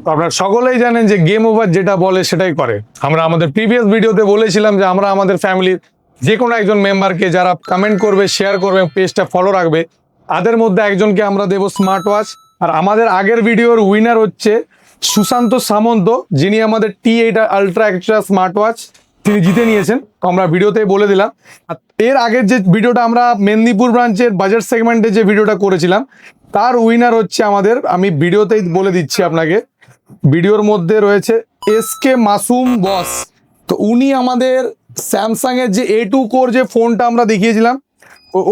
তো আপনারা সকলেই জানেন যে গেম ওভার যেটা বলে সেটাই করে। আমরা আমাদের প্রিভিয়াস ভিডিওতে বলেছিলাম যে আমরা আমাদের ফ্যামিলির যে কোনো একজন মেম্বারকে যারা কমেন্ট করবে, শেয়ার করবে, পেজটা ফলো রাখবে, তাদের মধ্যে একজনকে আমরা দেবো স্মার্ট ওয়াচ। আর আমাদের আগের ভিডিওর উইনার হচ্ছে সুশান্ত সামন্ত, যিনি আমাদের T8 ultra extra smart watch তিনি জিতে নিয়েছেন। তো আমরা ভিডিওতে বলে দিলাম। আর এর আগের যে ভিডিওটা আমরা মেদিনীপুর ব্রাঞ্চের বাজার সেগমেন্টে যে ভিডিওটা করেছিলাম, তার উইনার হচ্ছে আমাদের, আমি ভিডিওতেই বলে দিচ্ছি আপনাকে, ভিডিওর মধ্যে রয়েছে SK মাসুম বস। তো উনি আমাদের স্যামসাং এর যে A2 কোর যে ফোনটা আমরা দেখিয়েছিলাম,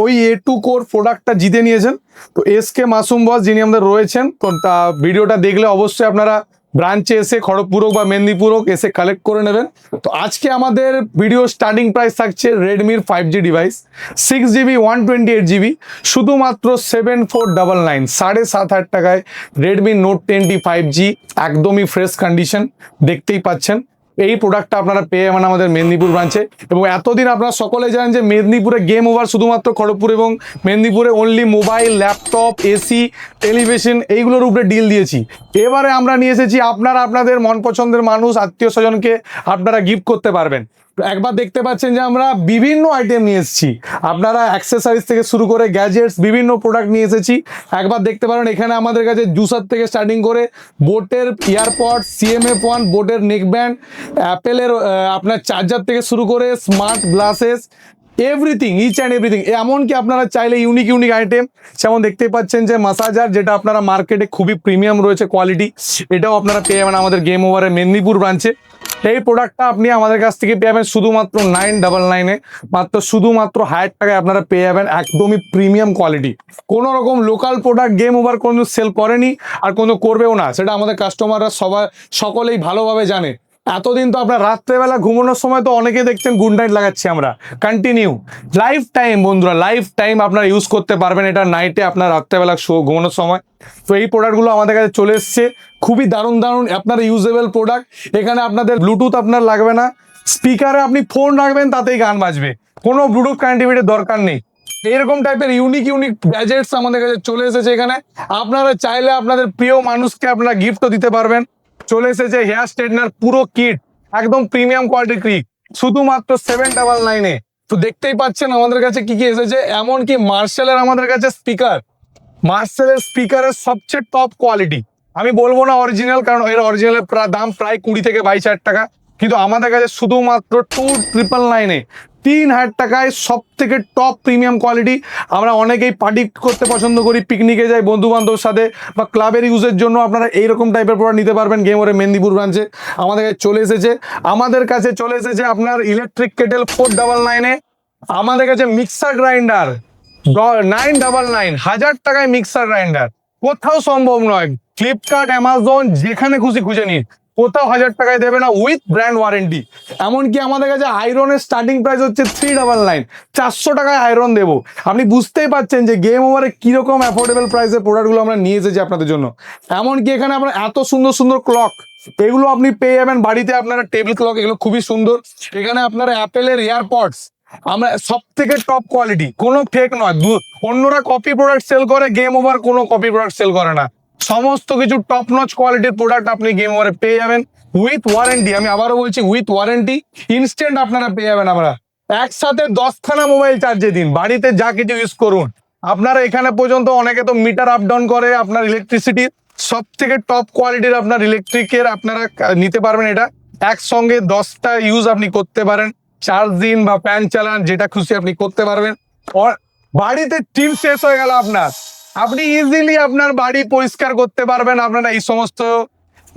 ওই A2 কোর প্রোডাক্টটা জিতে নিয়েছেন। তো SK মাসুম বস যিনি আমাদের রয়েছেন, তো তা ভিডিওটা দেখলে অবশ্যই আপনারা ব্রাঞ্চে এসে খড়গপুর হোক বা মেদিনীপুর হোক এসে কালেক্ট করে নেবেন। তো আজকে আমাদের ভিডিও স্টার্টিং প্রাইস থাকছে রেডমির 5G ডিভাইস 6GB 128GB শুধুমাত্র 7499, 7,500 টাকায় রেডমি নোট 10T 5G, একদমই ফ্রেশ কন্ডিশন দেখতেই পাচ্ছেন। এই প্রোডাক্টটা আপনারা পেয়ে যাবেন আমাদের মেদিনীপুর ব্রাঞ্চে। এবং এতদিন আপনারা সকলে জানেন যে মেদিনীপুরে গেম ওভার শুধুমাত্র খড়গপুর এবং মেদিনীপুরে only mobile, laptop, AC, television এইগুলোর উপরে ডিল দিয়েছি। এবারে আমরা নিয়ে এসেছি আপনারা আপনাদের মন পছন্দের মানুষ, আত্মীয় স্বজনকে আপনারা গিফট করতে পারবেন। একবার দেখতে পাচ্ছেন যে আমরা বিভিন্ন আইটেম নিয়ে এসেছি, আপনারা অ্যাক্সেসরিজ থেকে শুরু করে গ্যাজেটস বিভিন্ন প্রোডাক্ট নিয়ে এসেছি। একবার দেখতে পারেন এখানে আমাদের কাছে জুসার থেকে স্টার্টিং করে বোটের ইয়ারপড, CMF1, বোটের নেকব্যান্ড, অ্যাপেলের আপনার চার্জার থেকে শুরু করে smart glasses, everything, each and everything. এমনকি আপনারা চাইলে ইউনিক ইউনিক আইটেম, যেমন দেখতেই পাচ্ছেন যে মাসাজার, যেটা আপনারা মার্কেটে খুবই প্রিমিয়াম রয়েছে কোয়ালিটি, এটাও আপনারা পেয়ে যাবেন আমাদের গেম ওভারের মেদিনীপুর ব্রাঞ্চে। এই প্রোডাক্টটা আপনি আমাদের কাছ থেকে পেয়ে যাবেন শুধুমাত্র 999-এ, মাত্র শুধুমাত্র 1000 টাকায় আপনারা পেয়ে যাবেন একদমই প্রিমিয়াম কোয়ালিটি। কোনো রকম লোকাল প্রোডাক্ট গেম ওভার কোনো সেল করেনি আর কোনো করবেও না, সেটা আমাদের কাস্টমাররা সকলেই ভালোভাবে জানে। এতদিন তো আপনার রাত্রেবেলা ঘুমানোর সময় তো অনেকে দেখছেন গুড নাইট লাগাচ্ছি আমরা কন্টিনিউ, লাইফ টাইম বন্ধুরা, লাইফ টাইম আপনারা ইউজ করতে পারবেন এটা নাইটে আপনার রাত্রেবেলা ঘুমানোর সময়। তো এই প্রোডাক্টগুলো আমাদের কাছে চলে এসছে, খুবই দারুণ দারুণ আপনার ইউজেবল প্রোডাক্ট। এখানে আপনাদের ব্লুটুথ আপনার লাগবে না, স্পিকারে আপনি ফোন রাখবেন তাতেই গান বাজবে, কোনো ব্লুটুথ কানেক্টিভিটির দরকার নেই। এরকম টাইপের ইউনিক ইউনিক গ্যাজেটস আমাদের কাছে চলে এসেছে। এখানে আপনারা চাইলে আপনাদের প্রিয় মানুষকে আপনারা গিফটও দিতে পারবেন। চলে এসেছে হেয়ার স্ট্রেটনার পুরো কিট, একদম প্রিমিয়াম কোয়ালিটির কিট, শুধুমাত্র 799-এ। তো দেখতেই পাচ্ছেন আমাদের কাছে কি কি এসেছে, এমনকি মার্শালের আমাদের কাছে স্পিকার, মার্শালের স্পিকারের সবচেয়ে টপ কোয়ালিটি। আমি বলবো না অরিজিনাল, কারণ এর অরিজিনালের দাম প্রায় 20 থেকে 22,000 টাকা, কিন্তু আমাদের কাছে শুধুমাত্র 2999-এ 3,000 টাকায় সব থেকে টপ প্রিমিয়াম কোয়ালিটি। আমরা অনেকেই পার্টি করতে পছন্দ করি, পিকনিকে যাই বন্ধু বান্ধবের সাথে, বা ক্লাবের ইউজের জন্য আপনারা এইরকম টাইপের প্রোডাক্ট নিতে পারবেন। গেম ওভারের মেদিনীপুর ব্রাঞ্চে আমাদের কাছে চলে এসেছে। আমাদের কাছে চলে এসেছে আপনার ইলেকট্রিক কেটেল 499-এ। আমাদের কাছে মিক্সার গ্রাইন্ডার 999, 1000 টাকায় মিক্সার গ্রাইন্ডার কোথাও সম্ভব নয়। ফ্লিপকার্ট, অ্যামাজন, যেখানে খুশি খুঁজে নিন, কোথাও 1000 টাকায় দেবে না, উইথ ব্র্যান্ড ওয়ারেন্টি। এমনকি আমাদের কাছে আয়রনের স্টার্টিং প্রাইস হচ্ছে 399, 400 টাকায় আয়রন দেবো। আপনি বুঝতেই পারছেন যে গেম ওভারে কিরকম অ্যাফোর্ডেবল প্রাইসের প্রোডাক্টগুলো আমরা নিয়ে এসেছি আপনাদের জন্য। এমনকি এখানে আপনার এত সুন্দর সুন্দর ক্লক, এগুলো আপনি পেয়ে যাবেন বাড়িতে, আপনারা টেবিল ক্লক, এগুলো খুবই সুন্দর। এখানে আপনারা অ্যাপেলের এয়ারপডস, আমরা সব থেকে টপ কোয়ালিটি, কোনো ফেক নয়। অন্যরা কপি প্রোডাক্ট সেল করে, গেম ওভার কোনো কপি প্রোডাক্ট সেল করে না। সমস্ত কিছু টপ নচ কোয়ালিটির প্রোডাক্ট আপনি গেম ওভারে পেয়ে যাবেন উইথ ওয়ারেন্টি। আমি আবারও বলছি উইথ ওয়ারেন্টি, ইনস্ট্যান্ট আপনারা পেয়ে যাবেন। আমরা একসাথে 10খানা মোবাইল চার্জে দিন, বাড়িতে যা কিছু ইউজ করুন। আপনারা এখানে পর্যন্ত অনেকে তো মিটার আপ ডাউন করে আপনার ইলেকট্রিসিটি, সব থেকে টপ কোয়ালিটির আপনার ইলেকট্রিকের আপনারা নিতে পারবেন। এটা একসঙ্গে 10টা ইউজ আপনি করতে পারেন, চার্জ দিন বা ফ্যান চালান, যেটা খুশি আপনি করতে পারবেন। বাড়িতে টিপ শেষ হয়ে গেল আপনার, আপনি ইজিলি আপনার বাড়ি পরিষ্কার করতে পারবেন আপনারা এই সমস্ত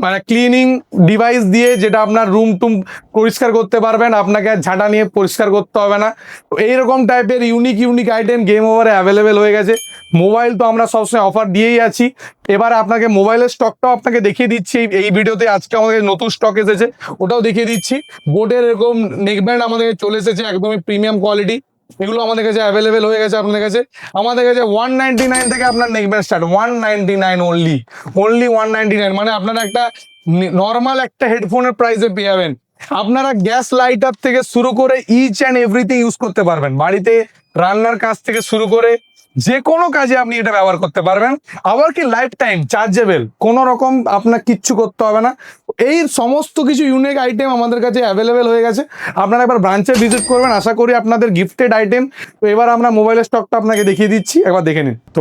মানে ক্লিনিং ডিভাইস দিয়ে, যেটা আপনার রুম টুম পরিষ্কার করতে পারবেন, আপনাকে আর ঝাঁটা নিয়ে পরিষ্কার করতে হবে না। তো এইরকম টাইপের ইউনিক ইউনিক আইটেম গেম ওভারে অ্যাভেলেবেল হয়ে গেছে। মোবাইল তো আমরা সবসময় অফার দিয়েই আছি। এবার আপনাকে মোবাইলের স্টকটাও আপনাকে দেখিয়ে দিচ্ছি এই ভিডিওতে। আজকে আমাদের নতুন স্টক এসেছে, ওটাও দেখিয়ে দিচ্ছি। বোটের এরকম নেকব্যান্ড আমাদের চলে এসেছে, একদমই প্রিমিয়াম কোয়ালিটি। এগুলো আমাদের কাছে অ্যাভেলেবেল হয়ে গেছে আপনাদের কাছে। আমাদের কাছে 199 থেকে আপনার নেকব্যান্ড স্টার্ট, 199 অনলি 199। মানে আপনারা একটা নর্মাল একটা হেডফোনের প্রাইসে পেয়ে যাবেন। আপনারা গ্যাস লাইটার থেকে শুরু করে ইচ অ্যান্ড এভরিথিং ইউজ করতে পারবেন বাড়িতে, রান্নার কাজ থেকে শুরু করে যে কোনো কাজে আপনি এটা ব্যবহার করতে পারবেন। আবার কি লাইফ টাইম চার্জেবল, কোনো রকম আপনার কিচ্ছু করতে হবে না। এই সমস্ত কিছু ইউনিক আইটেম আমাদের কাছে অ্যাভেলেবেল হয়ে গেছে। আপনারা একবার ব্রাঞ্চে ভিজিট করবেন, আশা করি আপনাদের গিফটেড আইটেম। তো এবার আমরা মোবাইলের স্টকটা আপনাকে দেখিয়ে দিচ্ছি, একবার দেখে নিন। তো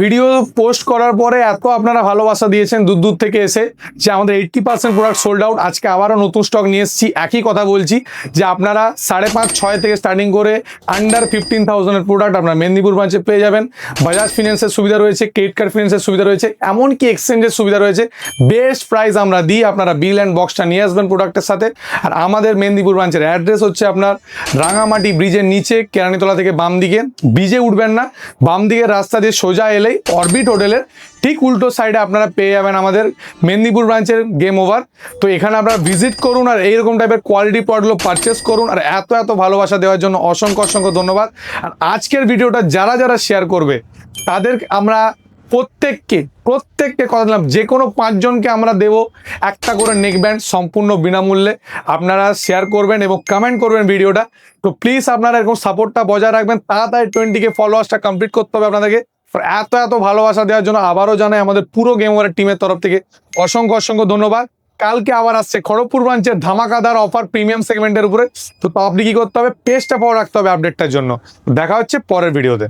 ভিডিও পোস্ট করার পরে এত আপনারা ভালোবাসা দিয়েছেন দূর দূর থেকে এসে, যে আমাদের 80% প্রোডাক্ট সোল্ড আউট। আজকে আবারও নতুন স্টক নিয়ে এসেছি। একই কথা বলছি যে আপনারা 5.5-6 থেকে স্টার্টিং করে আন্ডার 15,000 প্রোডাক্ট আপনার মেদিনীপুর ব্রাঞ্চে পেয়ে যাবেন। বাজাজ ফিন্যান্সের সুবিধা রয়েছে, ক্রেডিট কার্ড ফিন্যান্সের সুবিধা রয়েছে, এমনকি এক্সচেঞ্জের সুবিধা রয়েছে। বেস্ট প্রাইস আমরা দিই, আপনারা বিল অ্যান্ড বক্সটা নিয়ে আসবেন প্রোডাক্টের সাথে। আর আমাদের মেদিনীপুর ব্রাঞ্চের অ্যাড্রেস হচ্ছে আপনার রাঙামাটি ব্রিজের নিচে, কেরানীতলা থেকে বাম দিকে। ব্রিজে উঠবেন না, বাম দিকের রাস্তা দিয়ে সোজা এলেই অরবিট হোটেলের ঠিক উল্টো সাইডে আপনারা পেয়ে যাবেন আমাদের মেদিনীপুর ব্রাঞ্চের গেম ওভার। তো এখানে আপনারা ভিজিট করুন আর এইরকম টাইপের কোয়ালিটি প্রোডাক্টগুলো পারচেস করুন। আর এত ভালোবাসা দেওয়ার জন্য অসংখ্য ধন্যবাদ। আর আজকের ভিডিওটা যারা শেয়ার করবে তাদের আমরা প্রত্যেককে কথা দিলাম, যে কোনো 5 জনকে আমরা দেবো একটা করে নেক ব্যান্ড সম্পূর্ণ বিনামূল্যে। আপনারা শেয়ার করবেন এবং কমেন্ট করবেন ভিডিওটা। তো প্লিজ আপনারা এরকম সাপোর্টটা বজায় রাখবেন। তাড়াতাড়ি 20K ফলোয়ার্সটা কমপ্লিট করতে হবে আপনাদেরকে। এত ভালোবাসা দেওয়ার জন্য আবারও জানাই আমাদের পুরো গেম ওভারের টিমের তরফ থেকে অসংখ্য ধন্যবাদ। কালকে আবার আসছে খড়গপুর ব্রাঞ্চের ধামাকাদার অফার প্রিমিয়াম সেগমেন্টের উপরে। তো আপনি কি করতে হবে, পেজটা ফলো রাখতে হবে আপডেটটার জন্য। দেখা হচ্ছে পরের ভিডিওতে।